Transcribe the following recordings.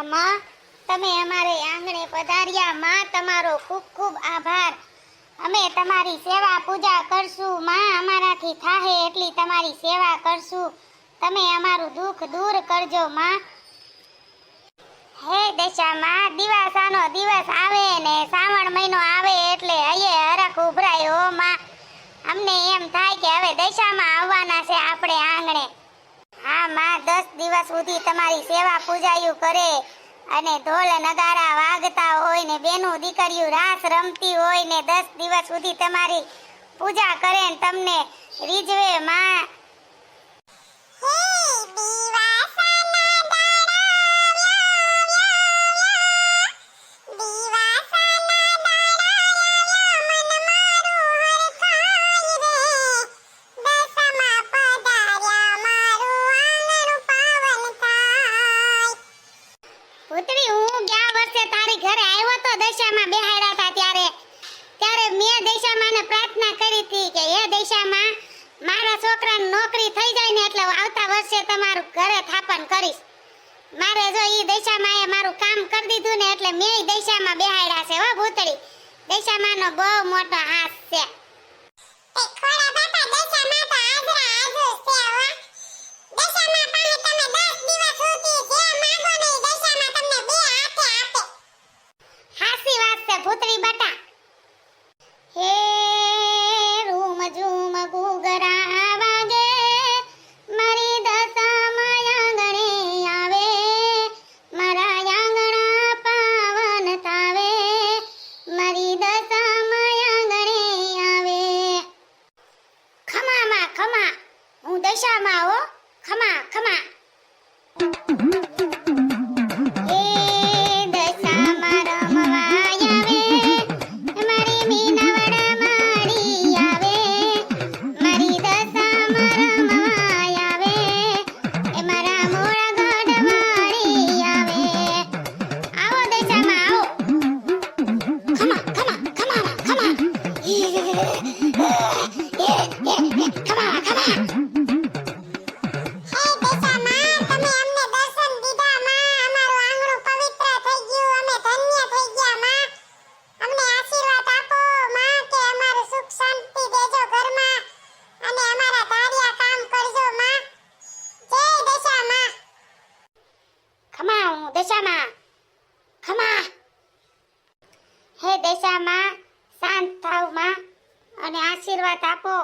માં, તમે અમારે આંગણે પધાર્યા માં, તમારો ખૂબ ખૂબ આભાર. અમે તમારી સેવા પૂજા કરશું માં, અમારાથી થાહે એટલી તમારી સેવા કરશું. તમે અમારું દુઃખ દૂર કરજો માં. હે દશામાં, દિવાસાનો દિવસ આવે ને શ્રાવણ મહિનો આવે એટલે હૈયે હરખ ઉભરાય હો માં. અમને એમ થાય કે હવે દશામાં આવવાના છે આપણે આંગણે. હા માં, 10 દિવસ સુધી તમારી સેવા પૂજાયું કરે અને ઢોલ નગારા વાગતા હોય ને બેનું દીકરીઓ રાસ રમતી હોય ને 10 દિવસ સુધી તમારી પૂજા કરે ને તમને રીઝવે માં. નોકરી થઈ જાય ને એટલે આવતા વર્ષે તમારું ઘરે થાપન કરીશ. મારે જો ઈ દશામાં એ મારું કામ કરી દીધું ને એટલે મેં દશામાં બેહાડ્યા છે હો ભૂતળી. દશામાંનો બહુ મોટો હાથ છે. એ ખોડા બાપા, દશામાં તો આજરા આજુ છે હો. દશામાં પાસે તમે 10 દિવસ સુધી જે માંગો ને દશામાં તમને બે હાથે આપે. હાસી વાત છે ભૂતળી બટા. હે રૂમ ઝૂમ ગુગરા દશામાં હો, ખમા ખમા. એ દશામાં રમવા આવે મારી મીનાવડા માડી આવે. મારી દશામાં રમવા આવે એ મારા મોળા ગઢવાડી આવે. આવો દશામાં આવો. ખમા ખમા ખમા ખમા. ખમા ખમા. દશામાં ખમા. હે દશામાં, શાંત થાવ માં અને આશીર્વાદ આપો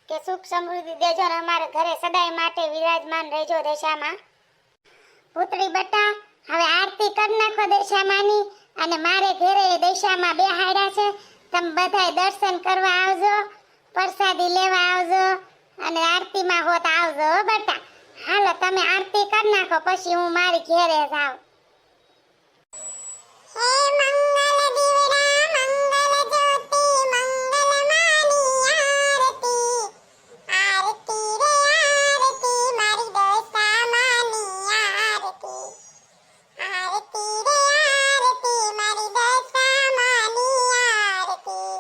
કે સુખ સમૃદ્ધિ દેજો ને અમારા ઘરે સદાય માટે વિરાજમાન રહેજો દશામાં. પુત્રી બટા, હવે આરતી કરી નાખો દશામાંની અને મારે ઘરે દશામાં બેહાડ્યા છે. તમે બધાય દર્શન કરવા આવજો, પ્રસાદી લેવા આવજો અને આરતીમાં હોત આવજો બટા. હાલો તમે આરતી કરી નાખો પછી હું મારી ઘરે જાઉં. હે મંગલ દીવડા મંગલ જ્યોતિ મંગલ માની આરતી. આરતી રે આરતી મારી દશામાની આરતી. આરતી રે આરતી મારી દશામાની આરતી.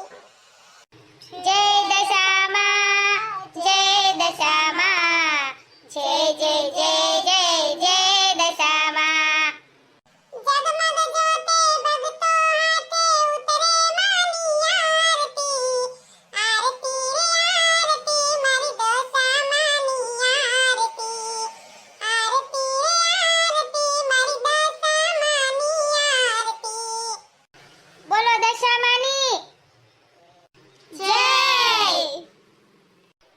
જય દશામાં, જય દશામાં, જય જય જય જય જય દશામાં. જગમગ જ્યોતિ ભગતો હાથે ઉતરે માની આરતી. આરતી રે આરતી મારી દશામાની આરતી. આરતી રે આરતી મારી દશામાની આરતી. બોલો દશામાની જય.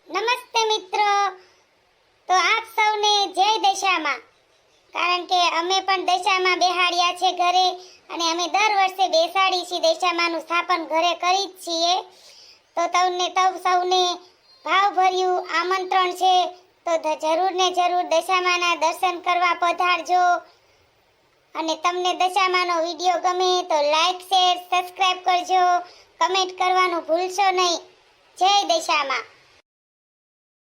નમસ્તે મિત્રો. તો આપ સૌને જય દશામાં. કારણ કે અમે પણ દશામાં બેહાડ્યા છે ઘરે અને અમે દર વર્ષે બેસાડી છીએ. દશામાનું સ્થાપન ઘરે કરી જ છીએ. તો તમને સૌને ભાવભર્યું આમંત્રણ છે. તો જરૂર ને જરૂર દશામાના દર્શન કરવા પધારજો. અને તમને દશામાનો વિડીયો ગમે તો લાઈક, શેર, સબસ્ક્રાઇબ કરજો. કમેન્ટ કરવાનું ભૂલશો નહીં. જય દશામાં.